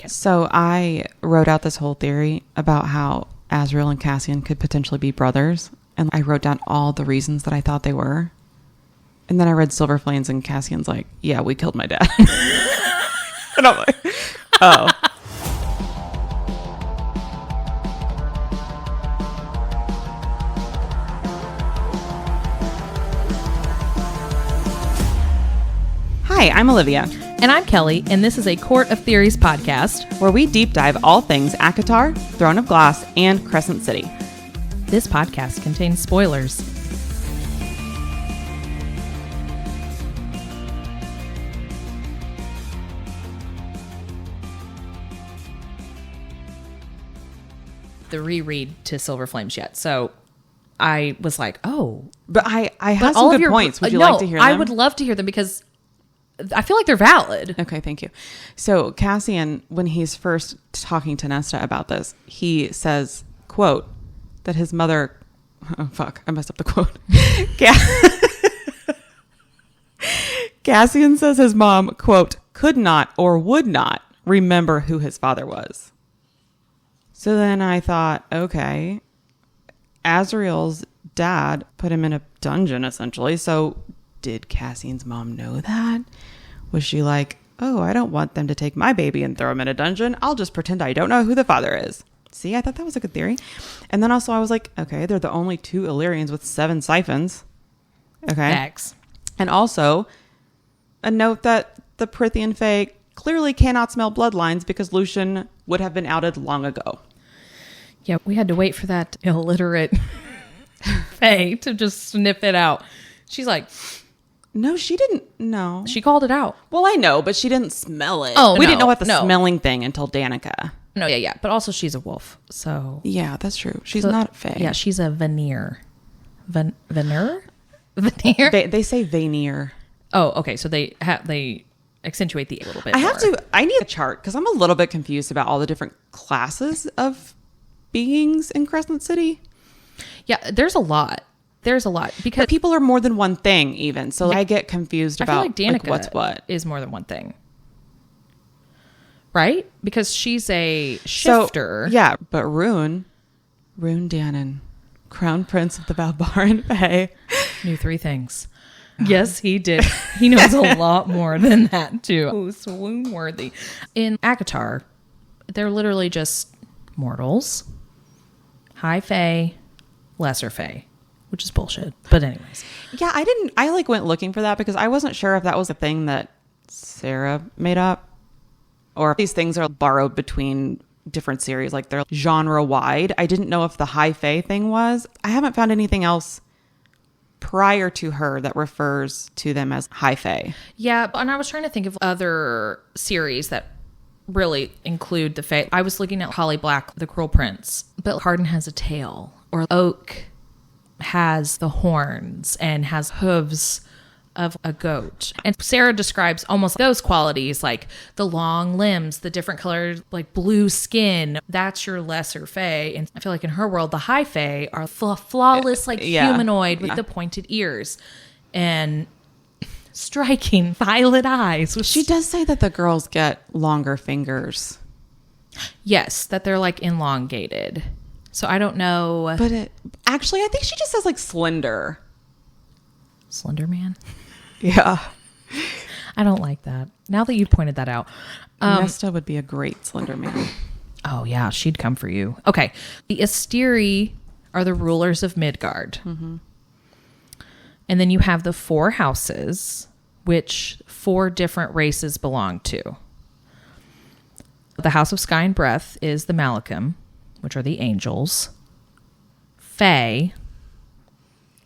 it. So I wrote out this whole theory about how Azriel and Cassian could potentially be brothers. And I wrote down all the reasons that I thought they were. And then I read Silver Flames and Cassian's like, yeah, we killed my dad. And I'm like, oh. Hi, I'm Olivia. And I'm Kelly, and this is a Court of Theories podcast where we deep dive all things ACOTAR, Throne of Glass, and Crescent City. This podcast contains spoilers. The reread to Silver Flames yet, so I was like, oh. But I have some good points. Would you like to hear them? I would love to hear them because I feel like they're valid. Okay, thank you. So Cassian, when he's first talking to Nesta about this, he says, quote, that his mother... Oh, fuck. I messed up the quote. Cassian says his mom, quote, could not or would not remember who his father was. So then I thought, okay, Azriel's dad put him in a dungeon, essentially. So did Cassian's mom know that? Was she like, oh, I don't want them to take my baby and throw him in a dungeon. I'll just pretend I don't know who the father is. See, I thought that was a good theory. And then also I was like, okay, they're the only two Illyrians with 7 siphons. Okay. X. And also a note that the Prithian Fae clearly cannot smell bloodlines because Lucian would have been outed long ago. Yeah, we had to wait for that illiterate Fae to just sniff it out. She's like... No, she didn't. No. She called it out. Well, I know, but she didn't smell it. Oh, we didn't know about the smelling thing until Danica. No, yeah. But also she's a wolf, so... Yeah, that's true. She's not Fae. Yeah, she's a veneer. Veneer? Veneer? They say veneer. Oh, okay. So they accentuate the a little bit more. I need a chart because I'm a little bit confused about all the different classes of beings in Crescent City. Yeah, there's a lot. Because people are more than one thing even. So I get confused about I feel like Danica what's what. Is more than one thing. Right? Because she's a shifter. So, yeah, but Rune Dannon, Crown Prince of the Valbaran Fae, knew 3 things. Yes, he did. He knows a lot more than that too. Oh, swoon worthy. In ACOTAR, they're literally just mortals, high fae, lesser fae, which is bullshit. But anyways. Yeah, I went looking for that because I wasn't sure if that was a thing that Sarah made up or if these things are borrowed between different series, like they're genre wide. I didn't know if the high fae thing was. I haven't found anything else prior to her that refers to them as high fae. Yeah, and I was trying to think of other series that really include the fae. I was looking at Holly Black, The Cruel Prince, but Hardin has a tail, or Oak has the horns and has hooves of a goat. And Sarah describes almost those qualities, like the long limbs, the different colors, like blue skin. That's your lesser fae. And I feel like in her world, the high fae are flawless, like humanoid with the pointed ears and striking violet eyes. She does say that the girls get longer fingers. Yes, that they're like elongated. So I don't know. But actually, I think she just says like slender. Slender Man? Yeah. I don't like that. Now that you pointed that out. Nesta would be a great Slender Man. Oh, yeah. She'd come for you. Okay. The Asteri are the rulers of Midgard. Mm-hmm. And then you have the 4 houses, which 4 different races belong to. The House of Sky and Breath is the Malachim, which are the angels. Fae.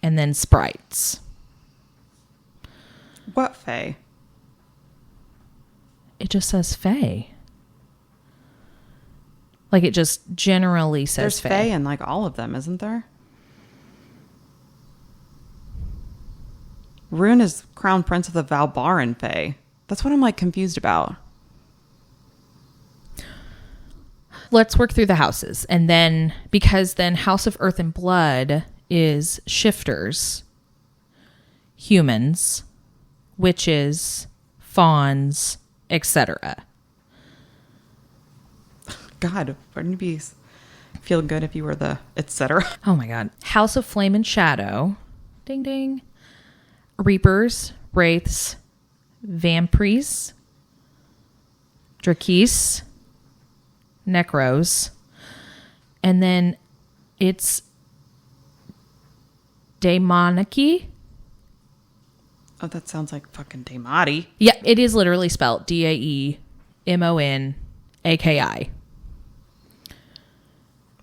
And then sprites. What fae? It just says fae. Like it just generally says fae. There's fae in like all of them, isn't there? Rune is Crown Prince of the Valbaran Fae. That's what I'm like confused about. Let's work through the houses. And then, because then House of Earth and Blood is shifters, humans, witches, fauns, etc. God, wouldn't you feel good if you were the etc.? Oh my God. House of Flame and Shadow. Ding ding. Reapers, Wraiths, Vampires, Drakis, Necros. And then it's Daemonaki. Oh, that sounds like fucking Daemati. Yeah, it is literally spelled Daemonaki.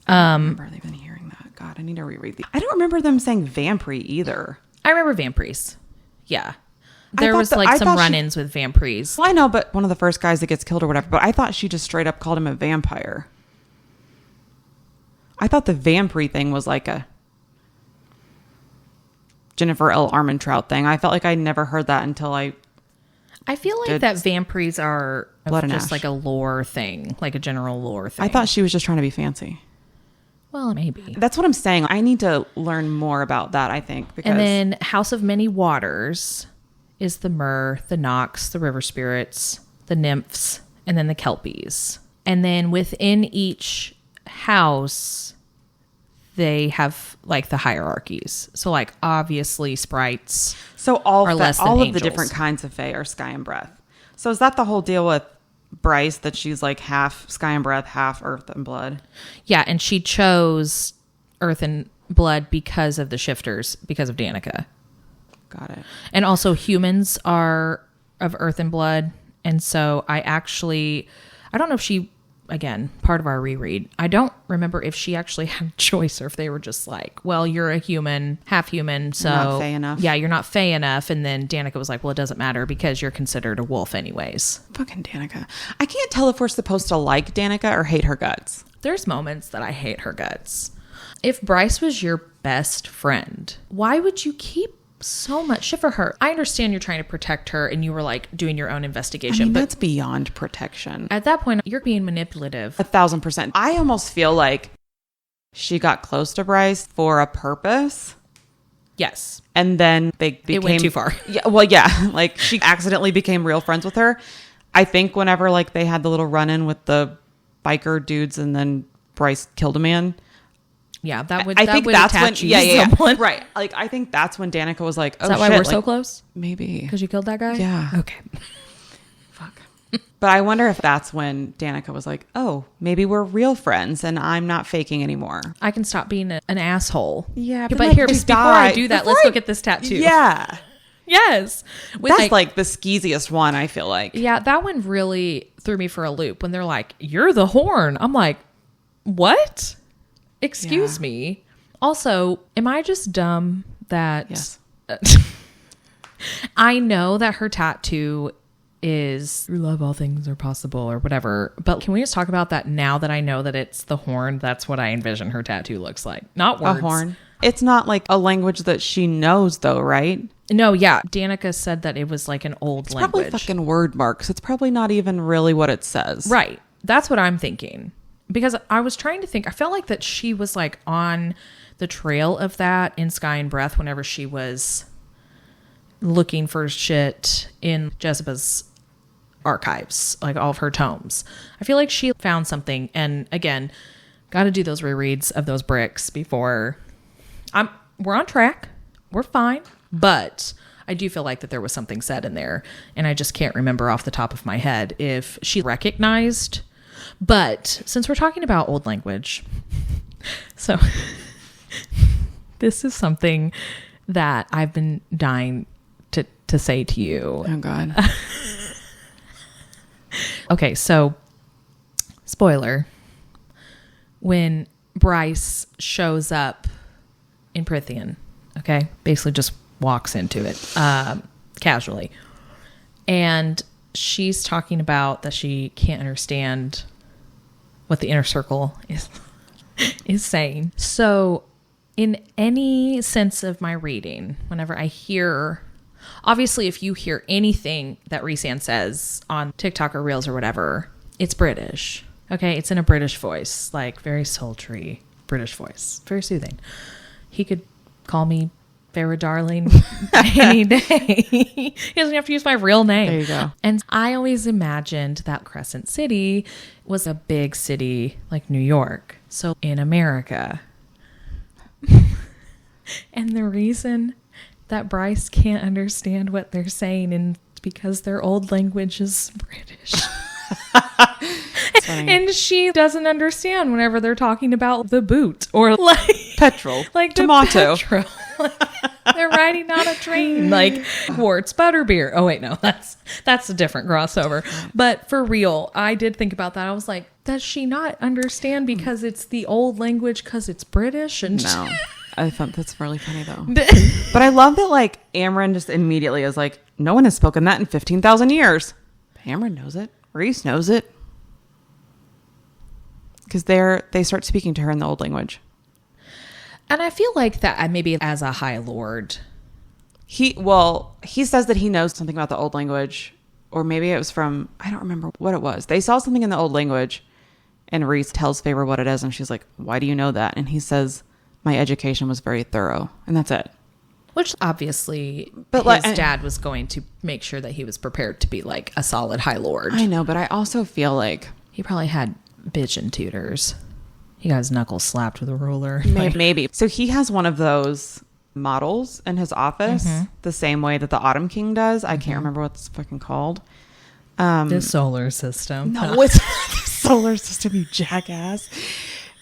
I don't remember even hearing that. God, I need to reread these. I don't remember them saying Vampire either. I remember Vampires. Yeah. There thought was that- like I some thought run-ins with Vampires. Well, I know, but one of the first guys that gets killed or whatever, but I thought she just straight up called him a vampire. I thought the vampire thing was like a Jennifer L. Armentrout thing. I felt like I never heard that until I feel like did that Vampires are Blood and just Ash. like a lore thing, like a general lore thing. I thought she was just trying to be fancy. Well, maybe. That's what I'm saying. I need to learn more about that, I think. Because And then House of Many Waters is the Myrrh, the Nox, the River Spirits, the Nymphs, and then the Kelpies. And then within each house, they have like the hierarchies. So like obviously sprites. so all are of, less than all of the angels. different kinds of fae are sky and breath. So is that the whole deal with Bryce, that she's like half sky and breath, half earth and blood? Yeah, and she chose Earth and Blood because of the shifters, because of Danica. Got it. And also humans are of Earth and Blood. And so I don't know if she, again, part of our reread, I don't remember if she actually had a choice or if they were just like, well, you're a human, half human. So You're not fey enough. Yeah, you're not fey enough. And then Danica was like, well, it doesn't matter because you're considered a wolf anyways. Fucking Danica. I can't tell if we're supposed to like Danica or hate her guts. There's moments that I hate her guts. If Bryce was your best friend, why would you keep so much shit for her? I understand you're trying to protect her and you were like doing your own investigation, I mean, but that's beyond protection. at that point, you're being manipulative. 1,000%. I almost feel like she got close to Bryce for a purpose. Yes. And then they became... It went too far. Yeah, well, yeah. Like, she accidentally became real friends with her. I think whenever, like, they had the little run-in with the biker dudes and then Bryce killed a man. Yeah, that would I think would that's when... attach you Yeah. to someone. Right. Like, I think that's when Danica was like, oh, Is that why shit, we're so like, close? Maybe. Because you killed that guy? Yeah. Okay. Fuck. But I wonder if that's when Danica was like, oh, maybe we're real friends and I'm not faking anymore. I can stop being an asshole. Yeah, but like, here, just before I die. do that, Before let's I- look at this tattoo. Yeah. Yes. With That's like the skeeziest one, I feel like. Yeah, that one really threw me for a loop when they're like, you're the horn. I'm like, what? Excuse Yeah. me. Also, am I just dumb that Yes. I know that her tattoo is through love all things are possible or whatever, but can we just talk about that now that I know that it's the horn? That's what I envision her tattoo looks like. Not words. A horn. It's not like a language that she knows, though, right? No, yeah. Danica said that it was like an old It's language. probably fucking word marks. It's probably not even really what it says. Right. That's what I'm thinking. Because I was trying to think, I felt like that she was like on the trail of that in Sky and Breath whenever she was looking for shit in Jezebel's archives, like all of her tomes. I feel like she found something. And again, got to do those rereads of those bricks before we're on track. We're fine. But I do feel like that there was something said in there. And I just can't remember off the top of my head if she recognized. But since we're talking about old language, so this is something that I've been dying to say to you. Oh, God. Okay, so spoiler. When Bryce shows up in Prithian, okay, basically just walks into it casually. And she's talking about that she can't understand what the inner circle is saying. So in any sense of my reading, whenever I hear, obviously if you hear anything that Rhysand says on TikTok or Reels or whatever, it's British. Okay, it's in a British voice, like very sultry British voice, very soothing. He could call me Feyre darling any day. He doesn't have to use my real name. There you go. And I always imagined that Crescent City was a big city like New York. So in America. And the reason that Bryce can't understand what they're saying is because their old language is British. And she doesn't understand whenever they're talking about the boot or like petrol, like tomato. Petrol. Like, they're riding on a train, like quartz butterbeer. Oh wait, no, that's a different crossover. But for real, I did think about that. I was like, does she not understand because it's the old language because it's British? And no, I thought that's really funny though. But I love that like Amren just immediately is like, no one has spoken that in 15,000 years. Amren knows it. Rhys knows it. Because they start speaking to her in the old language. And I feel like that maybe as a High Lord. He says that he knows something about the old language. Or maybe it was from, I don't remember what it was. They saw something in the old language. And Rhys tells Feyre what it is. And she's like, why do you know that? And he says, my education was very thorough. And that's it. Which obviously his dad was going to make sure that he was prepared to be like a solid High Lord. I know, but I also feel like he probably had bitchin' tutors. He got his knuckles slapped with a ruler. Maybe. So he has one of those models in his office, the same way that the Autumn King does. I can't remember what it's fucking called. The solar system. No, it's not the solar system, you jackass.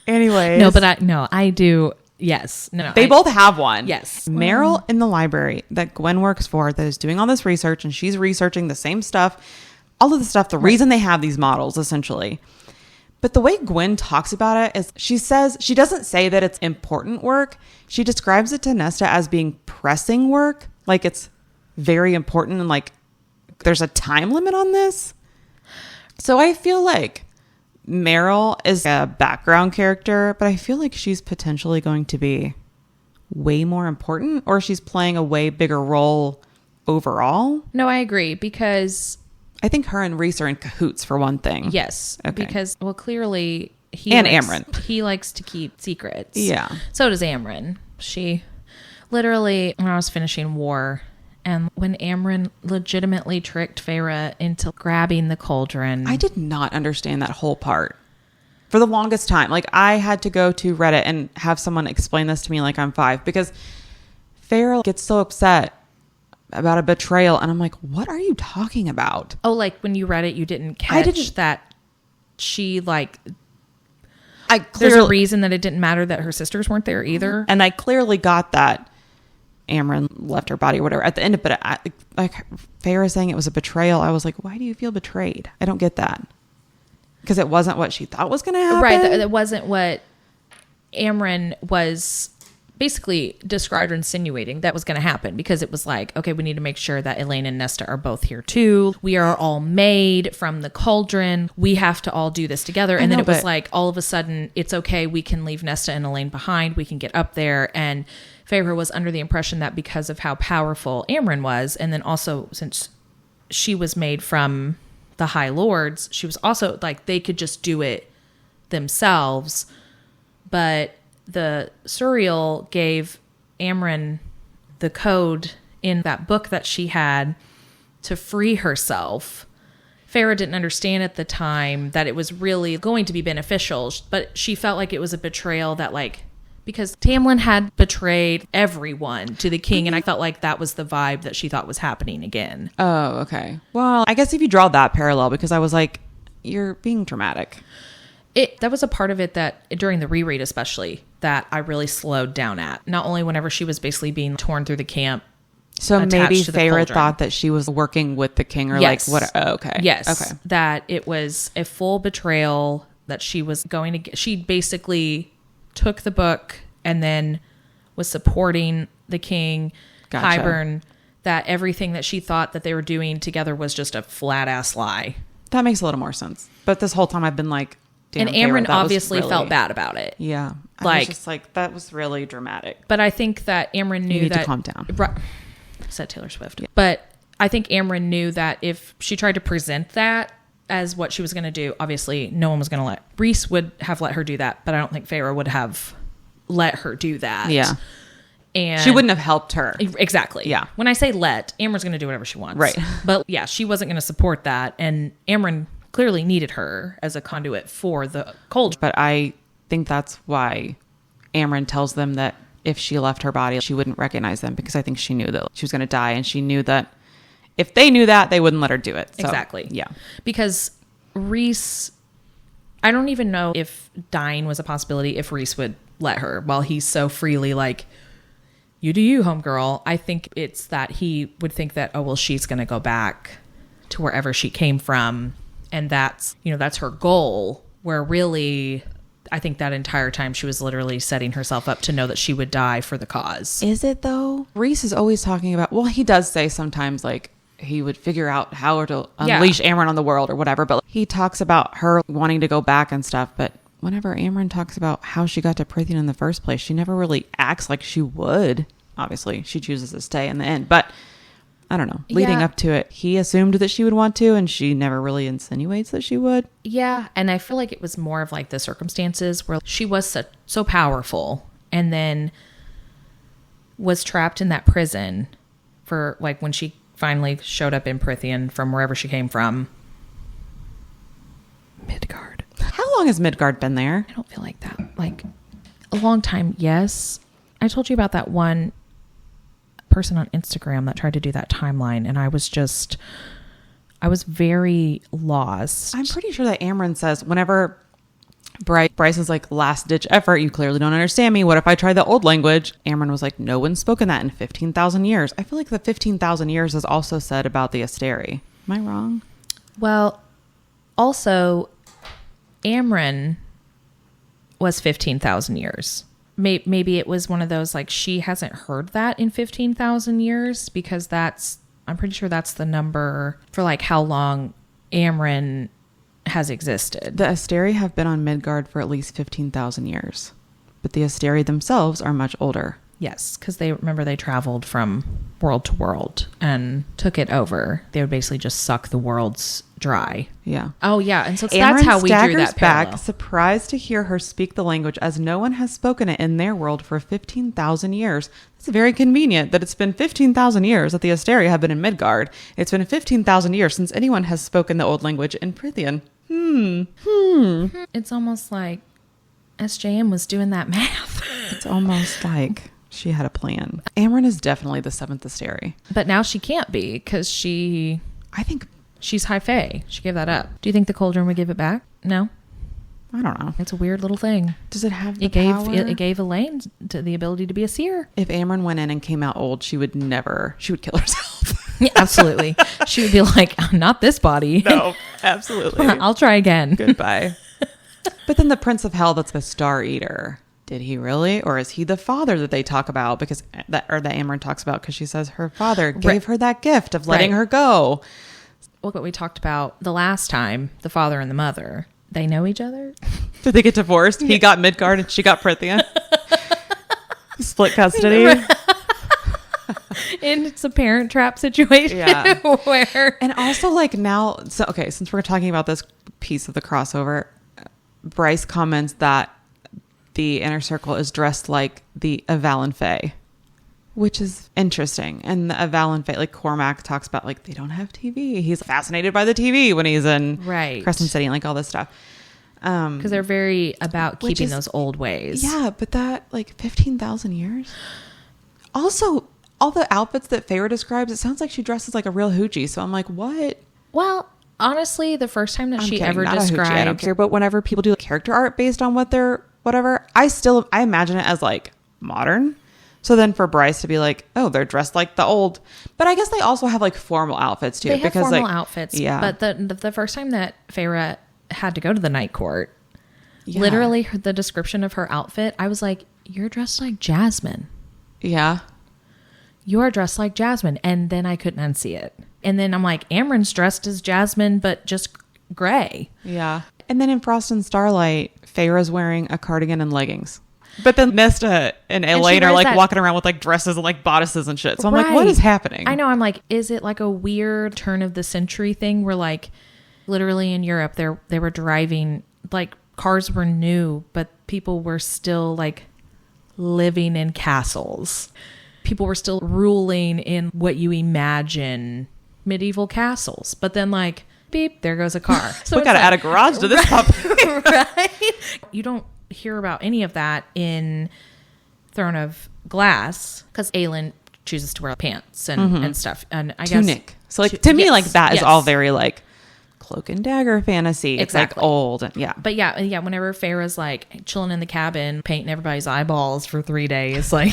Anyways. No, but I do. Yes. No. They both have one. Yes. Meryl in the library that Gwen works for that is doing all this research, and she's researching the same stuff, all of the stuff, the reason they have these models, essentially. But the way Gwen talks about it is she doesn't say that it's important work. She describes it to Nesta as being pressing work. Like it's very important and like there's a time limit on this. So I feel like Meryl is a background character, but I feel like she's potentially going to be way more important, or she's playing a way bigger role overall. No, I agree, because I think her and Rhys are in cahoots for one thing. Yes. Okay. Because, well, clearly Amren. He likes to keep secrets. Yeah. So does Amren. She literally, when I was finishing War, and when Amren legitimately tricked Feyre into grabbing the cauldron. I did not understand that whole part for the longest time. Like I had to go to Reddit and have someone explain this to me like I'm 5, because Feyre gets so upset about a betrayal, and I'm like, what are you talking about? Oh, like when you read it, you didn't catch that she like there's a reason that it didn't matter that her sisters weren't there either. And I clearly got that Amren left her body or whatever at the end of it. Like Feyre saying it was a betrayal, I was like, why do you feel betrayed? I don't get that, because it wasn't what she thought was going to happen. Right, that wasn't what Amren was basically described or insinuating that was going to happen, because it was like, okay, we need to make sure that Elaine and Nesta are both here too. We are all made from the cauldron. We have to all do this together. And then it was like, all of a sudden, it's okay. We can leave Nesta and Elaine behind. We can get up there. And Feyre was under the impression that because of how powerful Amren was, and then also since she was made from the High Lords, she was also like, they could just do it themselves. But the Suriel gave Amren the code in that book that she had to free herself. Feyre didn't understand at the time that it was really going to be beneficial, but she felt like it was a betrayal that, like, because Tamlin had betrayed everyone to the king, and I felt like that was the vibe that she thought was happening again. Oh, okay. Well, I guess if you draw that parallel, because I was like, you're being dramatic. That was a part of it that during the reread, especially, that I really slowed down at. Not only whenever she was basically being torn through the camp. So maybe Feyre thought that she was working with the king, or yes. like what? Oh, okay. Yes. Okay. That it was a full betrayal, that she was going to get. She basically took the book and then was supporting the king, Gotcha. Hybern, that everything that she thought that they were doing together was just a flat ass lie. That makes a little more sense. But this whole time I've been like, damn, and Amren Feyre, obviously really felt bad about it. Yeah. I was just like, that was really dramatic. But I think that Amren knew you need that. To calm down. Said Taylor Swift. Yeah. But I think Amren knew that if she tried to present that as what she was going to do, obviously no one was going to let. Rhys would have let her do that, but I don't think Feyre would have let her do that. Yeah. And she wouldn't have helped her. Exactly. Yeah. When I say Amren's going to do whatever she wants. Right. But yeah, she wasn't going to support that. And Amren clearly needed her as a conduit for the Cauldron. But I think that's why Amren tells them that if she left her body, she wouldn't recognize them, because I think she knew that she was going to die, and she knew that if they knew that, they wouldn't let her do it. So, exactly. Yeah. Because Rhys, I don't even know if dying was a possibility if Rhys would let her, while he's so freely like, you do you, homegirl. I think it's that he would think that, oh, well, she's going to go back to wherever she came from. And that's, that's her goal, where really, I think that entire time she was literally setting herself up to know that she would die for the cause. Is it though? Rhys is always talking about, well, he does say sometimes like he would figure out how to unleash Amren on the world or whatever, but he talks about her wanting to go back and stuff. But whenever Amren talks about how she got to Prythian in the first place, she never really acts like she would. Obviously, she chooses to stay in the end, but I don't know. Leading up to it, he assumed that she would want to, and she never really insinuates that she would. Yeah, and I feel like it was more of like the circumstances where she was so powerful, and then was trapped in that prison for like when she finally showed up in Prythian from wherever she came from. Midgard. How long has Midgard been there? I don't feel like that. Like a long time, yes. I told you about that one person on Instagram that tried to do that timeline, and I was very lost. I'm pretty sure that Amren says whenever Bryce is like, last ditch effort, you clearly don't understand me, what if I try the old language? Amren was like, no one's spoken that in 15,000 years. I feel like the 15,000 years is also said about the Asteri. Am I wrong? Well, also Amren was 15,000 years. Maybe it was one of those, like, she hasn't heard that in 15,000 years, because I'm pretty sure that's the number for like how long Amren has existed. The Asteri have been on Midgard for at least 15,000 years, but the Asteri themselves are much older. Yes, because they traveled from world to world and took it over. They would basically just suck the worlds dry. Yeah. Oh, yeah. And so that's how we drew that parallel. Back, surprised to hear her speak the language, as no one has spoken it in their world for 15,000 years. It's very convenient that it's been 15,000 years that the Asteri have been in Midgard. It's been 15,000 years since anyone has spoken the old language in Prythian. It's almost like SJM was doing that math. It's almost like she had a plan. Amren is definitely the seventh Asteri. But now she can't be, because I think she's high fae. She gave that up. Do you think the Cauldron would give it back? No. I don't know. It's a weird little thing. Does it have the power? It gave Elaine the ability to be a seer. If Amren went in and came out old, she would kill herself. Yeah, absolutely. She would be like, not this body. No, absolutely. I'll try again. Goodbye. But then the Prince of Hell, that's the Star Eater. Did he really? Or is he the father that they talk about? That Amren talks about, because she says her father gave her that gift of letting her go. Look what we talked about the last time, the father and the mother. They know each other? Did they get divorced? He got Midgard and she got Prythian. Split custody. And it's a parent trap situation. Yeah. And also like now, so okay, since we're talking about this piece of the crossover, Bryce comments that the inner circle is dressed like the Avalon Fae, which is interesting. And the Avalon Fae, like Cormac talks about, like, they don't have TV. He's fascinated by the TV when he's in Crescent City and like all this stuff. Because they're very about keeping those old ways. Yeah, but that, like, 15,000 years. Also, all the outfits that Feyre describes, it sounds like she dresses like a real hoochie. So I'm like, what? Well, honestly, the first time that she ever not described, a hoochie, I don't care. But whenever people do character art based on what they're whatever, I imagine it as like modern. So then for Bryce to be like, oh, they're dressed like the old, but I guess they also have like formal outfits too. They have because formal like, outfits. Yeah. But the first time that Feyre had to go to the night court, literally the description of her outfit, I was like, you're dressed like Jasmine. Yeah. You are dressed like Jasmine. And then I couldn't unsee it. And then I'm like, Amren's dressed as Jasmine, but just gray. Yeah. And then in Frost and Starlight, Feyre's wearing a cardigan and leggings. But then Nesta and Elaine are like walking around with like dresses and like bodices and shit. So I'm like, what is happening? I know. I'm like, is it like a weird turn of the century thing where like literally in Europe, they were driving, like cars were new, but people were still like living in castles. People were still ruling in what you imagine medieval castles. But then like, beep, there goes a car. So we got to add a garage to this puppy. Right? You don't hear about any of that in Throne of Glass because Aelin chooses to wear pants and stuff. And I Tunic. guess So like to me, like that is yes. all very like cloak and dagger fantasy. It's Exactly. like old. And, yeah. But yeah, whenever Feyre's like chilling in the cabin, painting everybody's eyeballs for 3 days, like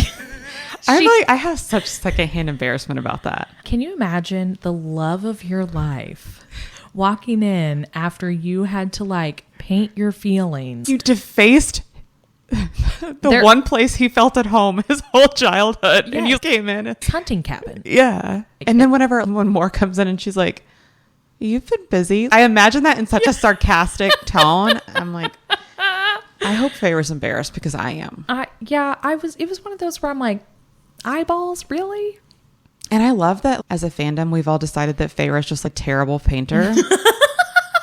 I have such secondhand embarrassment about that. Can you imagine the love of your life walking in after you had to like paint your feelings? You defaced the one place he felt at home his whole childhood. Yes. And you came in. It's hunting cabin. Yeah. And then whenever one more comes in and she's like, you've been busy. I imagine that in such a sarcastic tone. I'm like, I hope Feyre's embarrassed because I am. It was one of those where I'm like, eyeballs, really? And I love that as a fandom, we've all decided that Feyre's just a terrible painter.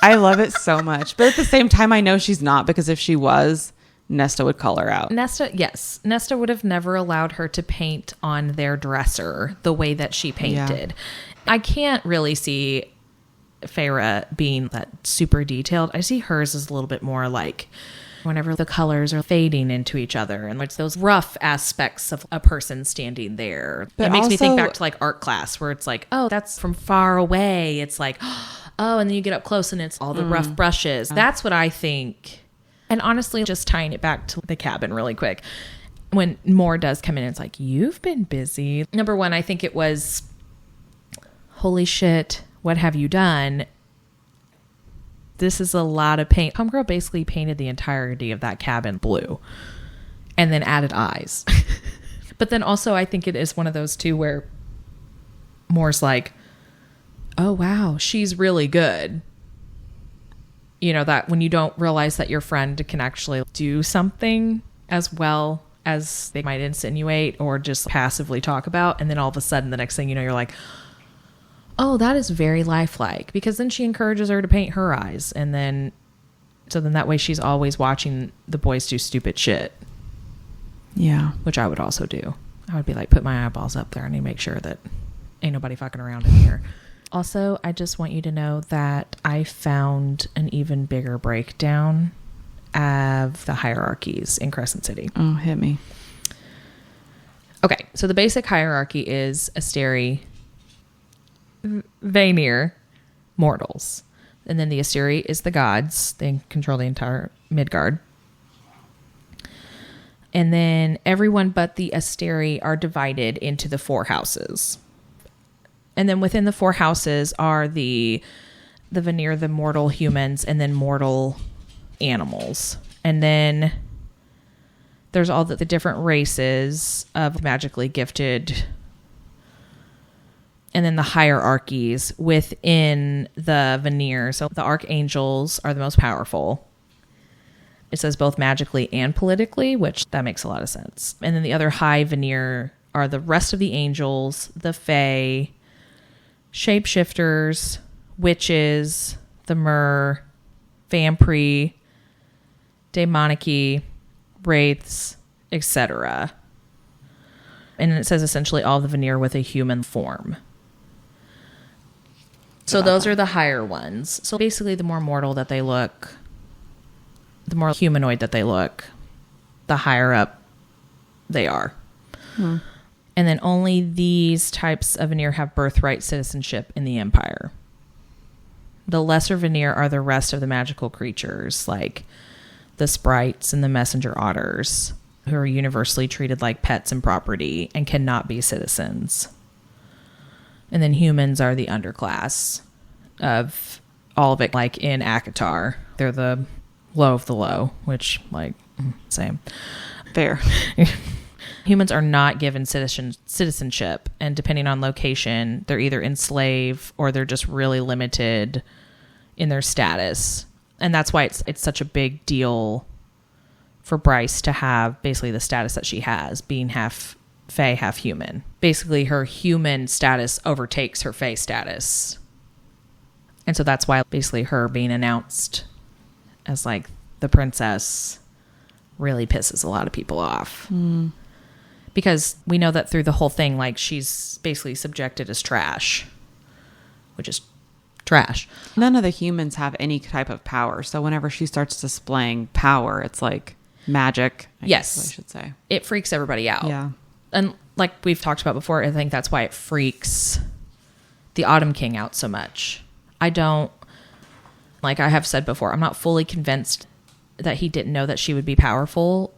I love it so much. But at the same time, I know she's not, because if she was, Nesta would call her out. Nesta would have never allowed her to paint on their dresser the way that she painted. Yeah. I can't really see Feyre being that super detailed. I see hers as a little bit more like whenever the colors are fading into each other and like those rough aspects of a person standing there. But it makes me think back to like art class where it's like, oh, that's from far away. It's like, oh, and then you get up close and it's all the rough brushes. That's what I think. And honestly, just tying it back to the cabin really quick, when Mor does come in, it's like, you've been busy. Number one, I think it was, holy shit, what have you done? This is a lot of paint. Homegirl basically painted the entirety of that cabin blue and then added eyes. But then also I think it is one of those two where Mor's like, oh, wow, she's really good. You know, that when you don't realize that your friend can actually do something as well as they might insinuate or just passively talk about. And then all of a sudden, the next thing you know, you're like, oh, that is very lifelike. Because then she encourages her to paint her eyes. And then, so then that way she's always watching the boys do stupid shit. Yeah. Which I would also do. I would be like, put my eyeballs up there. I need to make sure that ain't nobody fucking around in here. Also, I just want you to know that I found an even bigger breakdown of the hierarchies in Crescent City. Oh, hit me. Okay, so the basic hierarchy is Asteri, Vanir, mortals. And then the Asteri is the gods. They control the entire Midgard. And then everyone but the Asteri are divided into the 4 houses. And then within the 4 houses are the Vanir, the mortal humans, and then mortal animals. And then there's all the different races of magically gifted. And then the hierarchies within the Vanir. So the archangels are the most powerful. It says both magically and politically, which that makes a lot of sense. And then the other high Vanir are the rest of the angels, the Fae, shapeshifters, witches, the Mer, Vampire, Daemoniki, wraiths, etc. And then it says essentially all the Vanir with a human form. So those are the higher ones. So basically the more mortal that they look, the more humanoid that they look, the higher up they are. And then only these types of Vanir have birthright citizenship in the Empire. The lesser Vanir are the rest of the magical creatures, like the sprites and the messenger otters, who are universally treated like pets and property and cannot be citizens. And then humans are the underclass of all of it, like in Akatar. They're the low of the low, which, like, same. Fair. Humans are not given citizenship, and depending on location, they're either enslaved or they're just really limited in their status. And that's why it's such a big deal for Bryce to have basically the status that she has, being half Fae, half human. Basically, her human status overtakes her Fae status. And so that's why basically her being announced as like the princess really pisses a lot of people off. Because we know that through the whole thing, like, she's basically subjected as trash, which is trash. None of the humans have any type of power. So whenever she starts displaying power, it's like magic. I guess I should say. It freaks everybody out. Yeah. And like we've talked about before, I think that's why it freaks the Autumn King out so much. I don't, like I have said before, I'm not fully convinced that he didn't know that she would be powerful,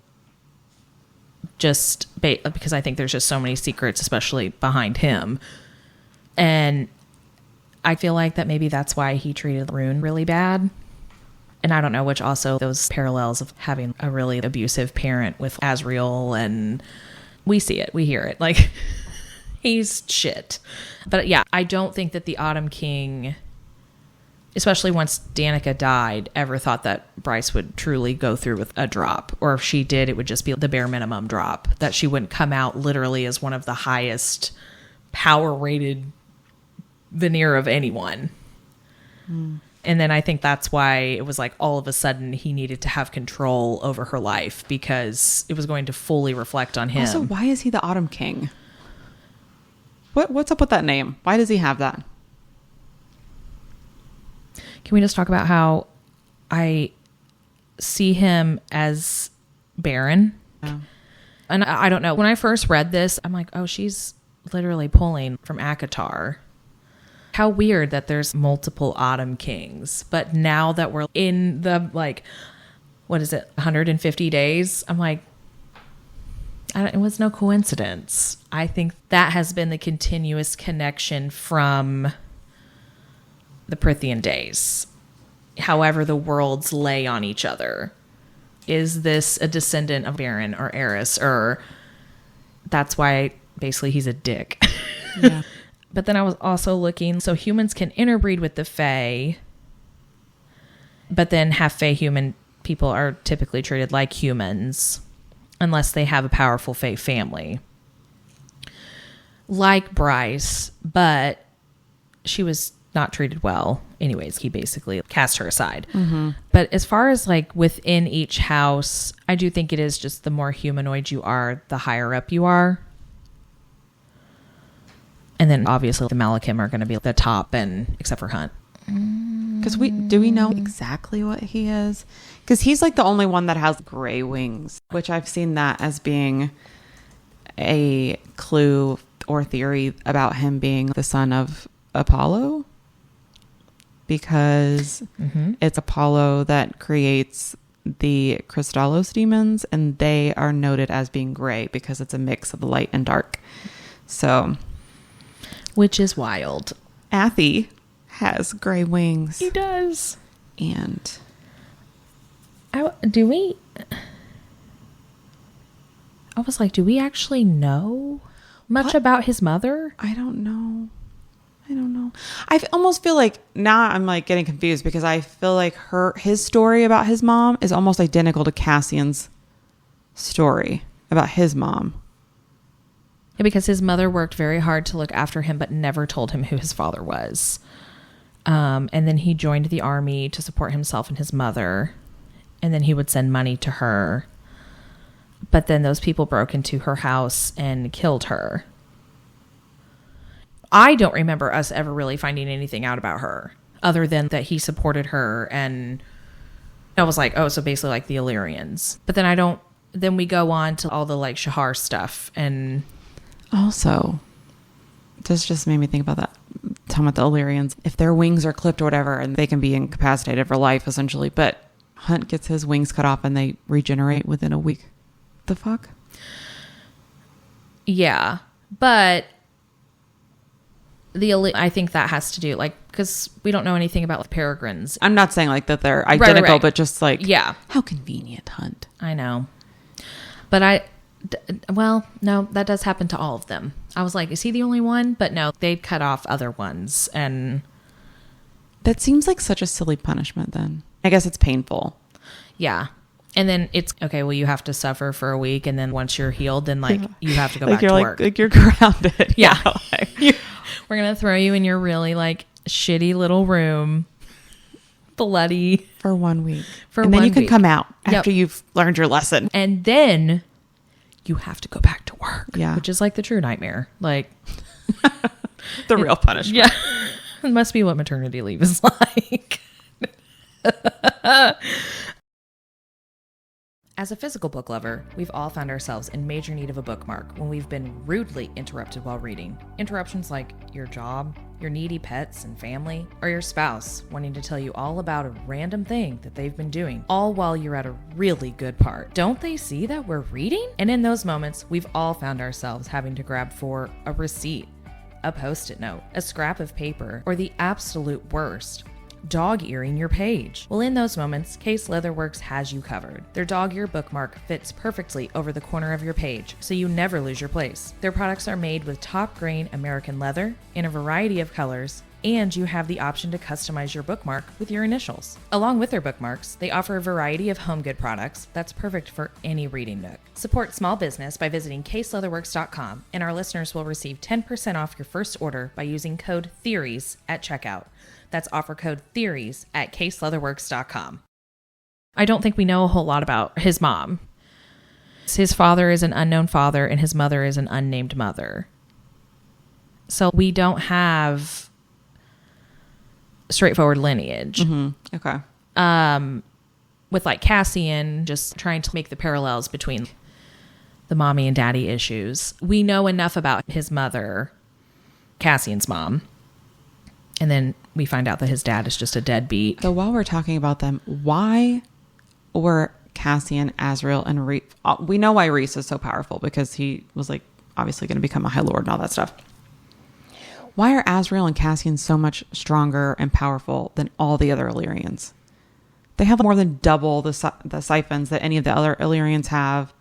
just because I think there's just so many secrets, especially behind him. And I feel like that maybe that's why he treated Rune really bad. And I don't know, which also those parallels of having a really abusive parent with Azriel, and we see it, we hear it, like he's shit. But yeah, I don't think that the Autumn King, especially once Danica died, ever thought that Bryce would truly go through with a drop. Or if she did, it would just be the bare minimum drop, that she wouldn't come out literally as one of the highest power rated veneer of anyone. And then I think that's why it was like all of a sudden he needed to have control over her life, because it was going to fully reflect on him. Also, why is he the Autumn King? What's up with that name? Why does he have that? Can we just talk about how I see him as Baron? Yeah. And I don't know, when I first read this, I'm like, oh, she's literally pulling from Akatar. How weird that there's multiple Autumn Kings. But now that we're in the, like, what is it, 150 days? I'm like, it was no coincidence. I think that has been the continuous connection from the Prithian days. However the worlds lay on each other. Is this a descendant of Baron or Eris? Or that's why basically he's a dick. Yeah. But then I was also looking, so humans can interbreed with the Fae, but then half-Fae human people are typically treated like humans unless they have a powerful Fae family. Like Bryce, but she was not treated well. Anyways, he basically cast her aside. Mm-hmm. But as far as like within each house, I do think it is just the more humanoid you are, the higher up you are. And then obviously the Malachim are going to be the top, and except for Hunt. Because do we know exactly what he is? Because he's like the only one that has gray wings, which I've seen that as being a clue or theory about him being the son of Apollo. Because it's Apollo that creates the Crystallos demons, and they are noted as being gray because it's a mix of light and dark. So... which is wild. Athy has gray wings. He does. And I was like, do we actually know much about his mother? I don't know. I almost feel like now I'm like getting confused, because I feel like his story about his mom is almost identical to Cassian's story about his mom. Yeah, because his mother worked very hard to look after him, but never told him who his father was. And then he joined the army to support himself and his mother. And then he would send money to her. But then those people broke into her house and killed her. I don't remember us ever really finding anything out about her, other than that he supported her. And I was like, oh, so basically like the Illyrians. But then then we go on to all the like Shahar stuff. And also, this just made me think about that. Talking about the Illyrians, if their wings are clipped or whatever, and they can be incapacitated for life essentially, but Hunt gets his wings cut off and they regenerate within a week. The fuck? Yeah, but I think that has to do, like, because we don't know anything about the Peregrines. I'm not saying like that they're identical, right. But just like, yeah, how convenient, Hunt. I know, but well, no, that does happen to all of them. I was like, is he the only one? But no, they'd cut off other ones. And that seems like such a silly punishment then. I guess it's painful. Yeah. And then it's, okay, well, you have to suffer for a week. And then once you're healed, then like you have to go back to work. Like you're grounded. Yeah. We're going to throw you in your really like shitty little room bloody for 1 week. And then you can week. come out after you've learned your lesson. And then you have to go back to work. Yeah. Which is like the true nightmare. Like The real punishment. Yeah. It must be what maternity leave is like. As a physical book lover, we've all found ourselves in major need of a bookmark when we've been rudely interrupted while reading. Interruptions like your job, your needy pets and family, or your spouse wanting to tell you all about a random thing that they've been doing, all while you're at a really good part. Don't they see that we're reading? And in those moments, we've all found ourselves having to grab for a receipt, a post-it note, a scrap of paper, or the absolute worst, dog-earing your page. Well, in those moments, Case Leatherworks has you covered. Their dog-ear bookmark fits perfectly over the corner of your page, so you never lose your place. Their products are made with top-grain American leather in a variety of colors, and you have the option to customize your bookmark with your initials. Along with their bookmarks, they offer a variety of home good products that's perfect for any reading nook. Support small business by visiting caseleatherworks.com, and our listeners will receive 10% off your first order by using code THEORIES at checkout. That's offer code THEORIES at caseleatherworks.com. I don't think we know a whole lot about his mom. His father is an unknown father and his mother is an unnamed mother. So we don't have straightforward lineage. Mm-hmm. Okay. With like Cassian, just trying to make the parallels between the mommy and daddy issues. We know enough about his mother, Cassian's mom. And then we find out that his dad is just a deadbeat. So while we're talking about them, why were Cassian, Azrael, and Reese... We know why Reese is so powerful because he was like obviously going to become a High Lord and all that stuff. Why are Azrael and Cassian so much stronger and powerful than all the other Illyrians? They have more than double the siphons that any of the other Illyrians have.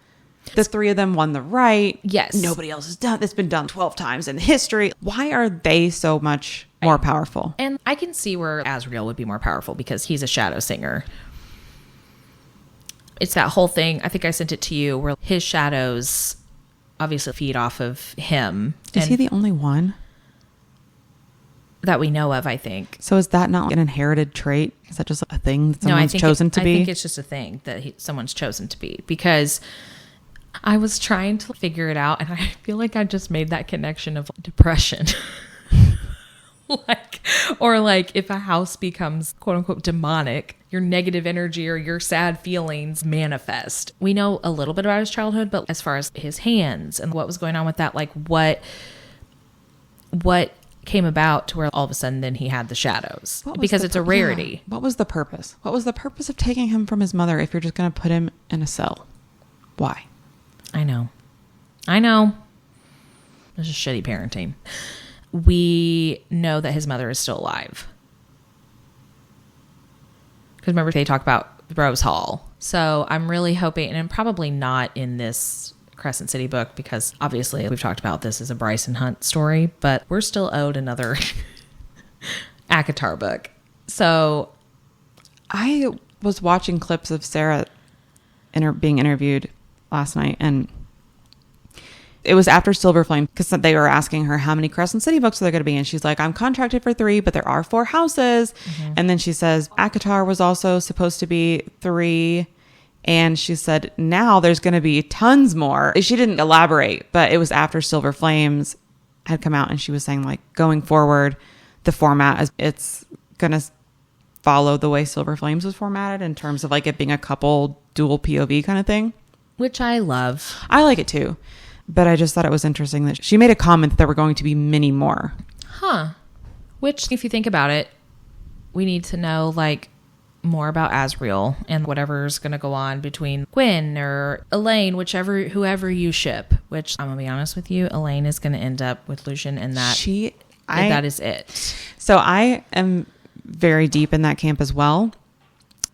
The three of them won the right. Yes. Nobody else has done. It's been done 12 times in history. Why are they so much more powerful? And I can see where Azrael would be more powerful because he's a shadow singer. It's that whole thing. I think I sent it to you where his shadows obviously feed off of him. Is he the only one? That we know of, I think. So is that not an inherited trait? Is that just a thing that someone's chosen to be? I think it's just a thing that someone's chosen to be because... I was trying to figure it out and I feel like I just made that connection of depression. Like if a house becomes quote unquote demonic, your negative energy or your sad feelings manifest. We know a little bit about his childhood, but as far as his hands and what was going on with that, like what came about to where all of a sudden then he had the shadows because it's a rarity. Yeah. What was the purpose? What was the purpose of taking him from his mother if you're just going to put him in a cell? Why? I know. It's just shitty parenting. We know that his mother is still alive. Because remember, they talk about Rose Hall. So I'm really hoping, and probably not in this Crescent City book, because obviously we've talked about this as a Bryson Hunt story, but we're still owed another ACOTAR book. So I was watching clips of Sarah being interviewed last night, and it was after Silver Flame because they were asking her how many Crescent City books are there going to be, and she's like, I'm contracted for 3, but there are 4 houses. And then she says ACOTAR was also supposed to be 3, and she said now there's going to be tons more. She didn't elaborate, but it was after Silver Flames had come out, and she was saying like going forward the format is it's going to follow the way Silver Flames was formatted in terms of like it being a couple dual POV kind of thing. Which I love. I like it too. But I just thought it was interesting that she made a comment that there were going to be many more. Huh. Which, if you think about it, we need to know like more about Azrael and whatever's going to go on between Gwen or Elaine, whoever you ship. Which I'm going to be honest with you, Elaine is going to end up with Lucian, and that is it. So I am very deep in that camp as well.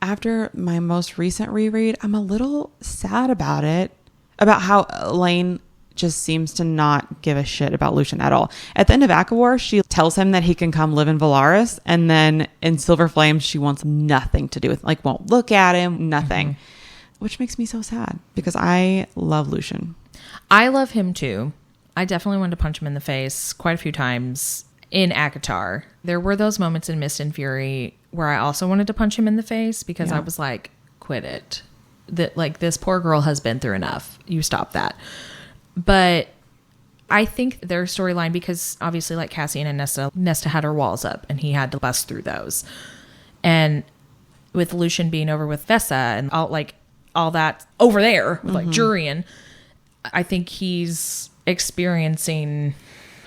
After my most recent reread, I'm a little sad about it, about how Elaine just seems to not give a shit about Lucian at all. At the end of ACOWAR, she tells him that he can come live in Valaris, and then in Silver Flames, she wants nothing to do with, like, won't look at him, nothing, which makes me so sad because I love Lucian. I love him too. I definitely wanted to punch him in the face quite a few times in ACOTAR. There were those moments in Mist and Fury where I also wanted to punch him in the face because I was like, quit it. That like this poor girl has been through enough. You stop that. But I think their storyline, because obviously like Cassian and Nesta had her walls up and he had to bust through those. And with Lucian being over with Vesa and all that over there with like Jurian, I think he's experiencing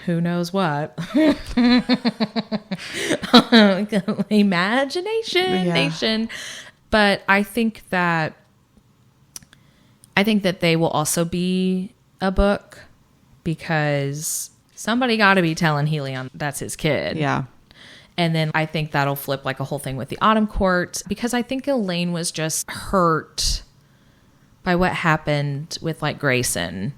who knows what. Imagination nation. But I think that they will also be a book because somebody got to be telling Helion that's his kid. Yeah. And then I think that'll flip like a whole thing with the Autumn Court, because I think Elaine was just hurt by what happened with like Grayson.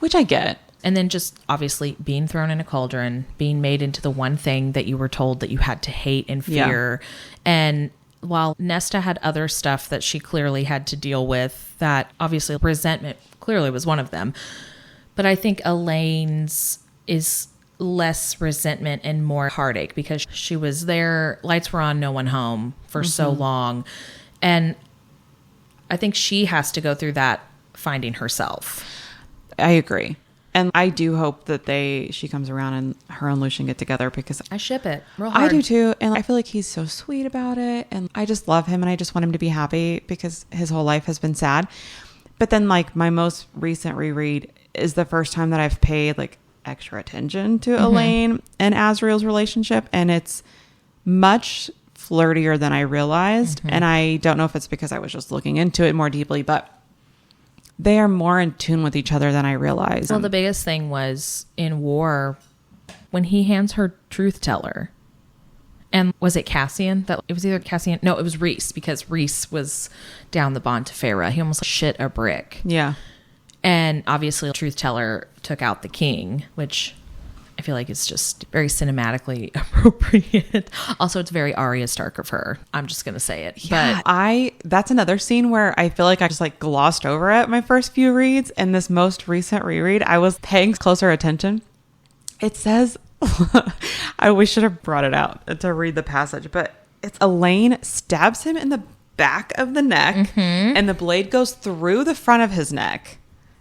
Which I get. And then just obviously being thrown in a cauldron, being made into the one thing that you were told that you had to hate and fear. Yeah. And while Nesta had other stuff that she clearly had to deal with, that obviously resentment clearly was one of them. But I think Elaine's is less resentment and more heartache because she was there, lights were on, no one home for so long. And I think she has to go through that finding herself. I agree. And I do hope that she comes around and her and Lucian get together because I ship it real hard. I do too. And I feel like he's so sweet about it. And I just love him and I just want him to be happy because his whole life has been sad. But then like my most recent reread is the first time that I've paid like extra attention to Elaine and Azriel's relationship. And it's much flirtier than I realized. And I don't know if it's because I was just looking into it more deeply, but they are more in tune with each other than I realized. Well, the biggest thing was in War when he hands her truth teller. And was it Cassian? It was either Cassian. No, it was Rhys, because Rhys was down the bond to Feyre. He almost shit a brick. Yeah. And obviously truth teller took out the king, which I feel like is just very cinematically appropriate. Also, it's very Arya Stark of her. I'm just going to say it. Yeah, but that's another scene where I feel like I just like glossed over it my first few reads. And this most recent reread, I was paying closer attention. It says, we should have brought it out to read the passage, but it's Elaine stabs him in the back of the neck and the blade goes through the front of his neck.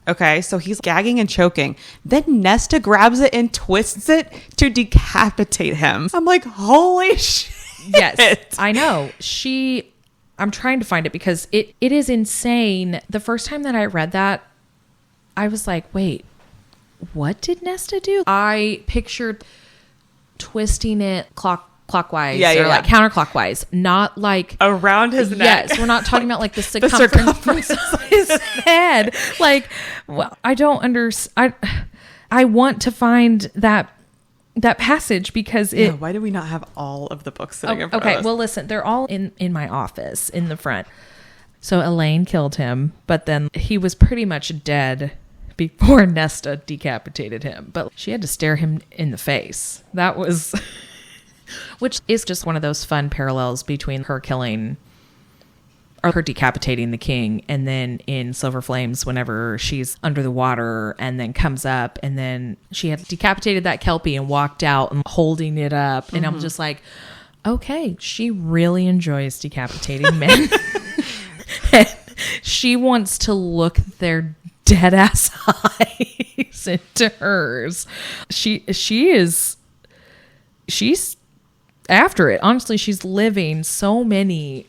Okay, so he's gagging and choking. Then Nesta grabs it and twists it to decapitate him. I'm like, holy shit. Yes, I know. I'm trying to find it because it is insane. The first time that I read that, I was like, wait, what did Nesta do? I pictured twisting it clockwise or like counterclockwise, not like around his neck. Yes, we're not talking about like the circumference of his head. Like, well, I don't understand. I want to find that passage because it. Yeah, why do we not have all of the books sitting in front of us? Okay, well, listen, they're all in my office in the front. So Elaine killed him, but then he was pretty much dead before Nesta decapitated him. But she had to stare him in the face. That was. Which is just one of those fun parallels between her killing or her decapitating the king, and then in Silver Flames whenever she's under the water and then comes up and then she had decapitated that Kelpie and walked out and holding it up. And I'm just like, okay, she really enjoys decapitating men. And she wants to look their dead ass eyes into hers. She's after it. Honestly, she's living so many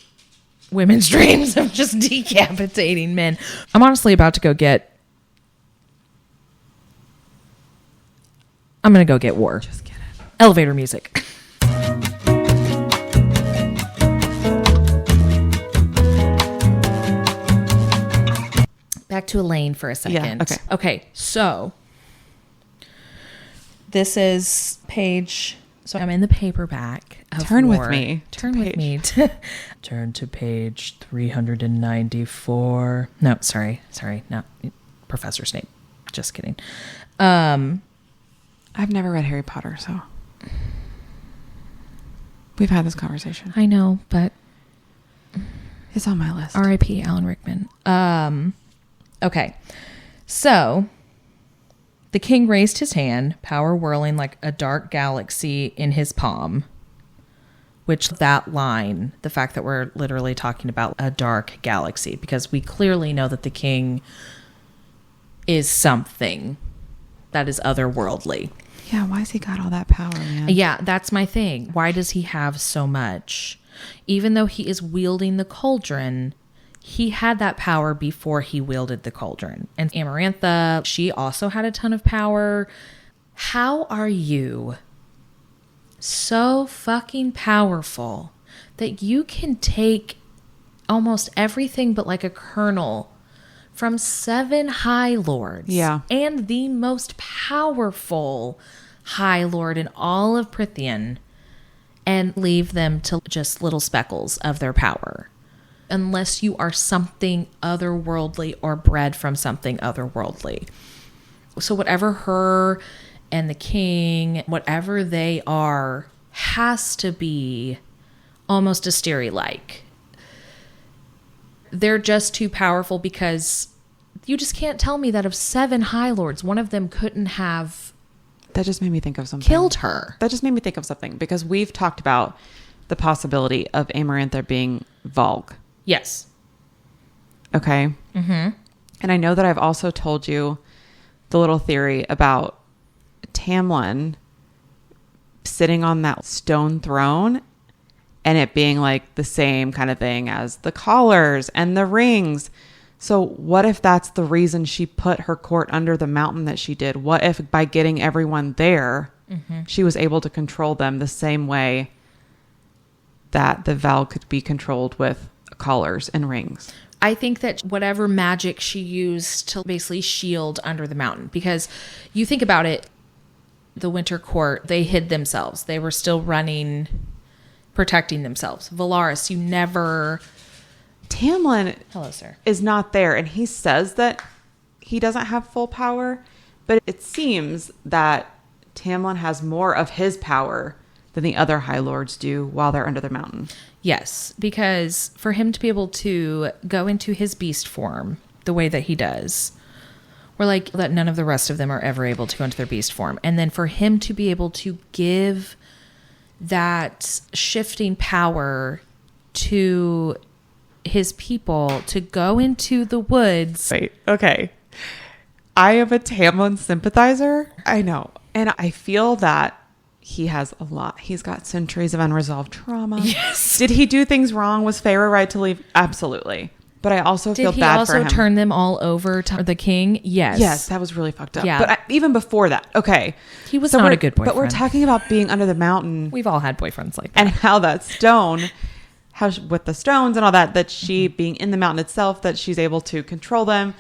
women's dreams of just decapitating men. I'm honestly about to go get... I'm going to go get War. Just get it. Elevator music. Back to Elaine for a second. Yeah, okay, so this is page... So I'm in the paperback of Turn War. with me. Turn with me. Turn to page 394. No, sorry. No, Professor Snape. Just kidding. I've never read Harry Potter, so we've had this conversation. I know, but it's on my list. R.I.P. Alan Rickman. Okay, so the king raised his hand, power whirling like a dark galaxy in his palm. which that line, the fact that we're literally talking about a dark galaxy, because we clearly know that the king is something that is otherworldly. Yeah, why has he got all that power, man? Yeah, that's my thing. Why does he have so much? Even though he is wielding the cauldron, he had that power before he wielded the cauldron. And Amarantha, she also had a ton of power. How are you so fucking powerful that you can take almost everything but like a kernel from 7 High Lords? Yeah. And the most powerful High Lord in all of Prithian, and leave them to just little speckles of their power. Unless you are something otherworldly or bred from something otherworldly. So whatever her and the king, whatever they are, has to be almost Asteri-like. They're just too powerful, because you just can't tell me that of 7 High Lords, one of them couldn't have... That just made me think of something. Killed her. That just made me think of something, because we've talked about the possibility of Amarantha being Volg. Yes. Okay. Mm-hmm. And I know that I've also told you the little theory about Tamlin sitting on that stone throne and it being like the same kind of thing as the collars and the rings. So what if that's the reason she put her court under the mountain that she did? What if by getting everyone there, she was able to control them the same way that the Val could be controlled with collars and rings? I think that whatever magic she used to basically shield under the mountain, because you think about it, the Winter Court, they hid themselves. They were still running, protecting themselves. Valaris, you never... Tamlin Hello, sir. is not there, and he says that he doesn't have full power, but it seems that Tamlin has more of his power than the other High Lords do while they're under the mountain. Yes, because for him to be able to go into his beast form the way that he does, or like that none of the rest of them are ever able to go into their beast form, and then for him to be able to give that shifting power to his people to go into the woods. Wait, okay. I am a Tamlin sympathizer. I know. And I feel that he has a lot. He's got centuries of unresolved trauma. Yes. Did he do things wrong? Was Feyre right to leave? Absolutely. But I also feel bad for him. Did he also turn them all over to the king? Yes. Yes, that was really fucked up. Yeah. But even before that, okay. He was not a good boyfriend. But we're talking about being under the mountain. We've all had boyfriends like that. And how that stone, with the stones and all that she being in the mountain itself, that she's able to control them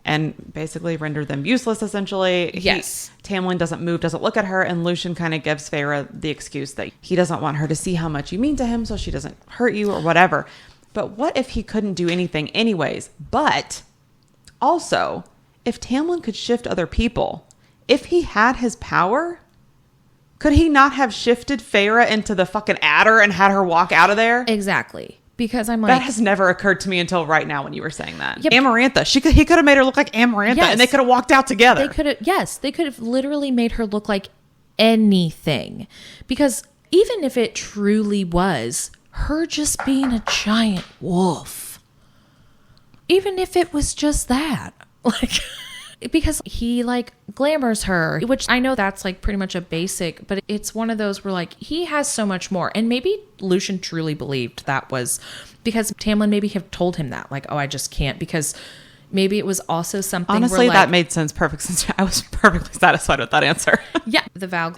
and basically render them useless, essentially. Yes. Tamlin doesn't move, doesn't look at her, and Lucian kind of gives Feyre the excuse that he doesn't want her to see how much you mean to him, so she doesn't hurt you or whatever. But what if he couldn't do anything anyways? But also, if Tamlin could shift other people, if he had his power, could he not have shifted Feyre into the fucking adder and had her walk out of there? Exactly. Because I'm like... That has never occurred to me until right now when you were saying that. Yep. Amarantha. He could have made her look like Amarantha, Yes. and they could have walked out together. They could have literally made her look like anything. Because even if it truly was her just being a giant wolf, even if it was just that, like... Because he like glamours her, which I know that's like pretty much a basic, but it's one of those where like he has so much more. And maybe Lucian truly believed that was because Tamlin maybe have told him that, like, oh, I just can't, because maybe it was also something. Honestly, where, that made perfect sense. I was perfectly satisfied with that answer. Yeah, the Val,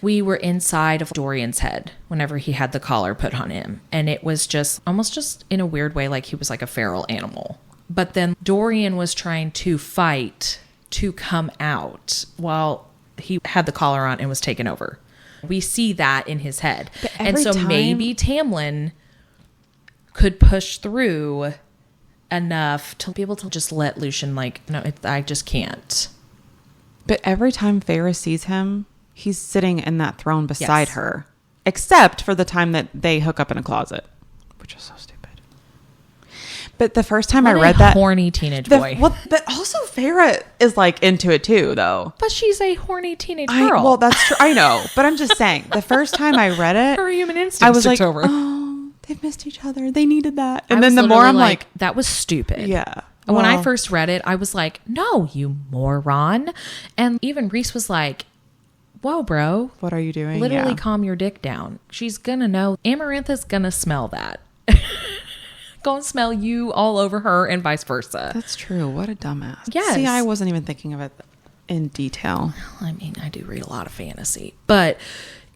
we were inside of Dorian's head whenever he had the collar put on him, and it was just almost just in a weird way like he was like a feral animal. But then Dorian was trying to fight to come out while he had the collar on and was taken over. We see that in his head. And so maybe Tamlin could push through enough to be able to just let Lucian like, no, I just can't. But every time Feyre sees him, he's sitting in that throne beside her. Except for the time that they hook up in a closet. Which is so stupid. But the first time What I a read that, horny teenage boy. But also Farrah is like into it too, though. But she's a horny teenage girl. Well, that's true. I know, but I'm just saying. The first time I read it, her human instinct I was like, over. oh, they've missed each other. They needed that. And I then was the more I'm like, that was stupid. yeah. And when I well, first read it, I was like, no, you moron. And even Reese was like, whoa, bro. what are you doing? Literally Yeah. calm your dick down. She's going to know. Amarantha's going to smell that. Go and smell you all over her and vice versa. That's true. What a dumbass. Yes. See, I wasn't even thinking of it in detail. I mean, I do read a lot of fantasy, but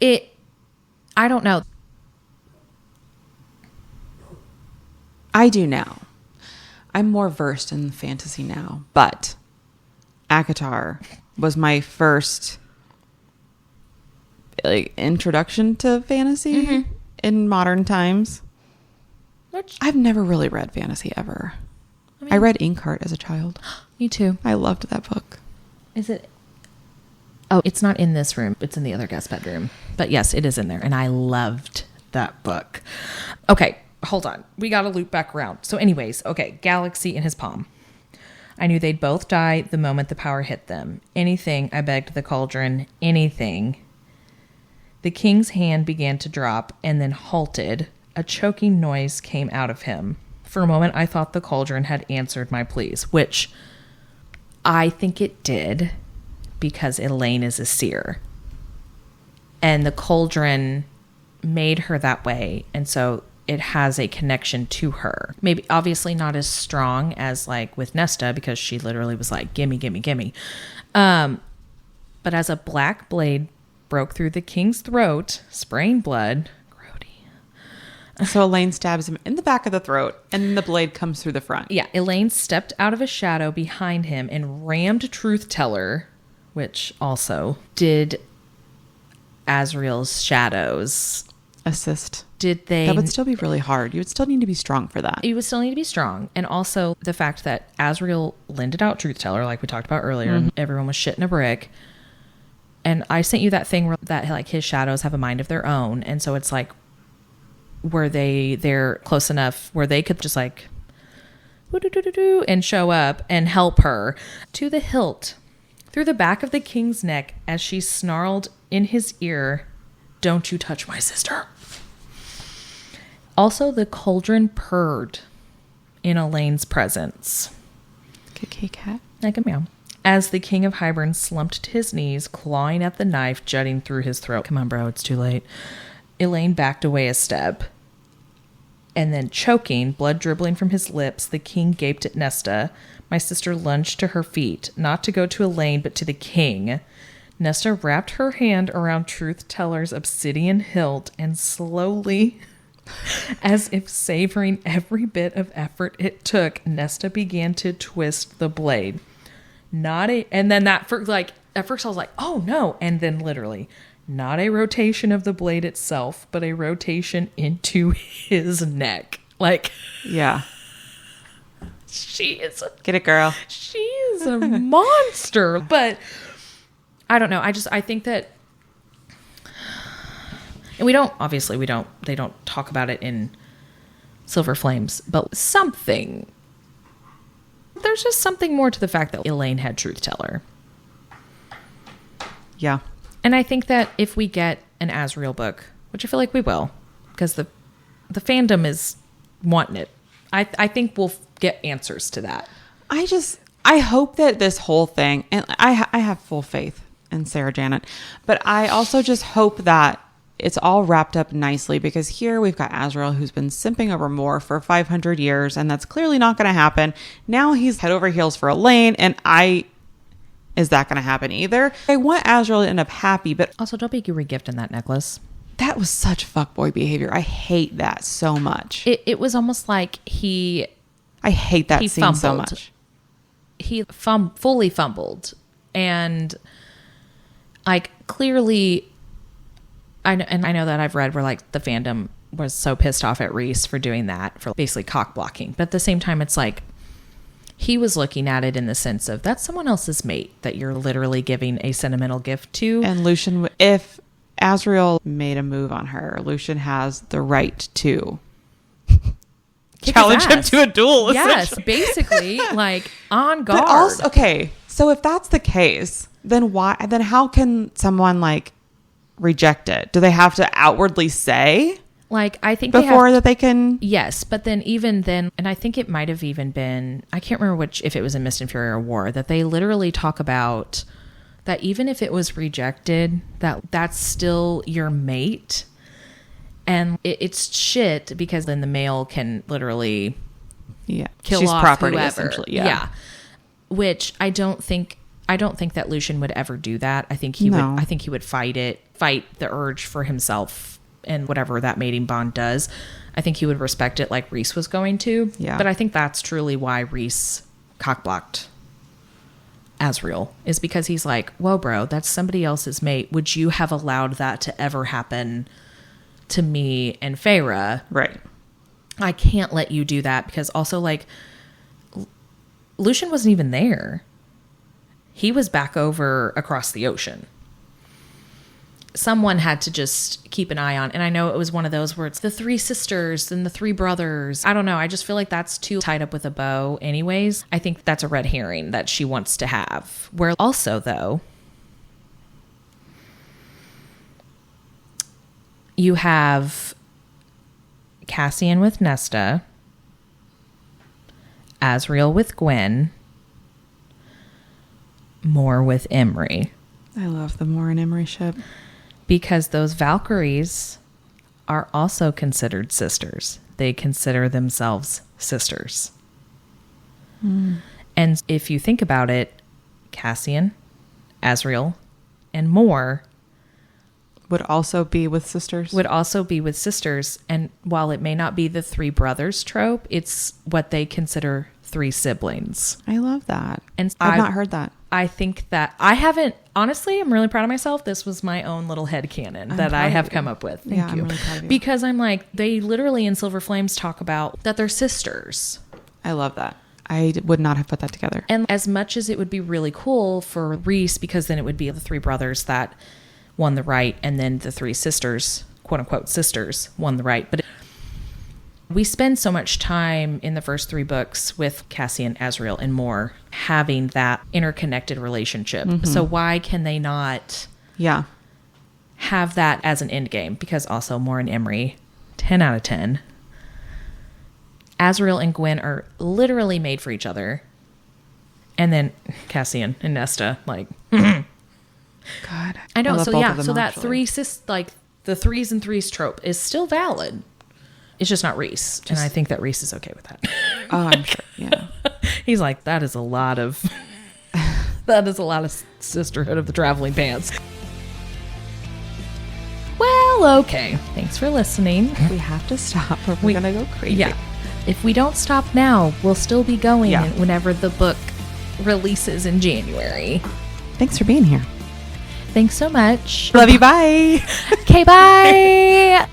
I don't know. I do now. I'm more versed in fantasy now, but ACOTAR was my first like introduction to fantasy in modern times. Which, I've never really read fantasy ever. I read Inkheart as a child. me too. I loved that book. Is it? Oh, it's not in this room. It's in the other guest bedroom. But yes, it is in there. And I loved that book. Okay, hold on. We got to loop back around. So anyways, okay, Galaxy in his palm. I knew they'd both die the moment the power hit them. Anything, I begged the Cauldron, anything. The king's hand began to drop and then halted. A choking noise came out of him. For a moment, I thought the Cauldron had answered my pleas, which I think it did because Elaine is a seer. And the Cauldron made her that way. And so it has a connection to her. Maybe obviously not as strong as like with Nesta because she literally was like, gimme, gimme, gimme. But as a black blade broke through the king's throat, spraying blood, So Elaine stabs him in the back of the throat, and then the blade comes through the front. yeah, Elaine stepped out of a shadow behind him and rammed Truth Teller, which also did Azriel's shadows Assist. did they... That would still be really hard. You would still need to be strong for that. You would still need to be strong. And also the fact that Azriel lended out Truth Teller, like we talked about earlier, and everyone was shitting a brick. And I sent you that thing where that like his shadows have a mind of their own. And so it's like, were they're close enough where they could just like and show up and help her to the hilt through the back of the king's neck as she snarled in his ear, "Don't you touch my sister." Also, the Cauldron purred in Elaine's presence. Like a Kit Kat. Like a meow. As the king of Hybern slumped to his knees, clawing at the knife jutting through his throat. Come on, bro, it's too late. Elaine backed away a step. And then choking, blood dribbling from his lips, the king gaped at Nesta. My sister lunged to her feet, not to go to Elaine, but to the king. Nesta wrapped her hand around Truth Teller's obsidian hilt and slowly, as if savoring every bit of effort it took, Nesta began to twist the blade. And then that, at first I was like, oh no. And then literally, not a rotation of the blade itself, but a rotation into his neck. Like, Yeah. Get it, girl. She is a monster. But I don't know. I think that, and they don't talk about it in Silver Flames, but there's just something more to the fact that Elaine had Truth Teller. Yeah. And I think that if we get an Azriel book, which I feel like we will, because the fandom is wanting it, I think we'll get answers to that. I hope that this whole thing, and I have full faith in Sarah Janet, but I also just hope that it's all wrapped up nicely, because here we've got Azriel who's been simping over Moore for 500 years, and that's clearly not going to happen. Now he's head over heels for Elaine, and is that going to happen either? I want Azriel to end up happy, but Also, don't be regifting that necklace. that was such fuckboy behavior. I hate that so much. It was almost like I hate that he scene so fumbled. much. He fully fumbled, and like clearly, I know that I've read where like the fandom was so pissed off at Reese for doing that, for basically cock blocking. But at the same time, it's like he was looking at it in the sense of that's someone else's mate that you're literally giving a sentimental gift to. And Lucian, if Azriel made a move on her, Lucian has the right to kick his challenge him ass. to a duel. Yes, essentially. basically, like on guard. But also, okay, so if that's the case, then why? Then how can someone like reject it? Do they have to outwardly say Like, I think before that they can? Yes, but then even then, and I think it might have even been, I can't remember if it was in Mist and Fury or War, that they literally talk about that even if it was rejected, that's still your mate. And it's shit because then the male can literally kill she's off property, whoever. essentially. Yeah. Which I don't think that Lucian would ever do that. I think he would fight the urge for himself and whatever that mating bond does. I think he would respect it like Rhys was going to. Yeah. But I think that's truly why Rhys cockblocked Azriel, is because he's like, whoa, bro, that's somebody else's mate. Would you have allowed that to ever happen to me and Feyre? Right. I can't let you do that, because also, like, Lucian wasn't even there. He was back over across the ocean. Someone had to just keep an eye on. And I know it was one of those where it's the 3 sisters and the 3 brothers. I don't know. I just feel like that's too tied up with a bow anyways. I think that's a red herring that she wants to have. Where also, though, you have Cassian with Nesta, Azriel with Gwen, Mor with Emery. I love the Mor and Emery ship. Because those Valkyries are also considered sisters. They consider themselves sisters. And if you think about it, Cassian, Azriel, and Mor would also be with sisters. And while it may not be the 3 brothers trope, it's what they consider 3 siblings. I love that. And I've not heard that. I think that I haven't, honestly, I'm really proud of myself. This was my own little headcanon that I have come up with. Thank you. I'm really proud of you. Because I'm like, they literally in Silver Flames talk about that they're sisters. I love that. I would not have put that together. And as much as it would be really cool for Rhys, because then it would be the 3 brothers that won the right, and then the 3 sisters, quote unquote sisters, won the right. But we spend so much time in the first 3 books with Cassian, Azriel, and Mor having that interconnected relationship. So why can they not have that as an end game? Because also Mor and Emery, 10 out of 10. Azriel and Gwen are literally made for each other. And then Cassian and Nesta, like... God. I know. So yeah, so that actually. the 3s and 3s trope is still valid. It's just not Rhys. And I think that Rhys is okay with that. Oh, I'm sure. Yeah. He's like, that is a lot of sisterhood of the traveling pants. Well, okay. Thanks for listening. We have to stop or we're going to go crazy. Yeah. If we don't stop now, we'll still be going whenever the book releases in January. Thanks for being here. Thanks so much. Love you. Bye. Okay, bye.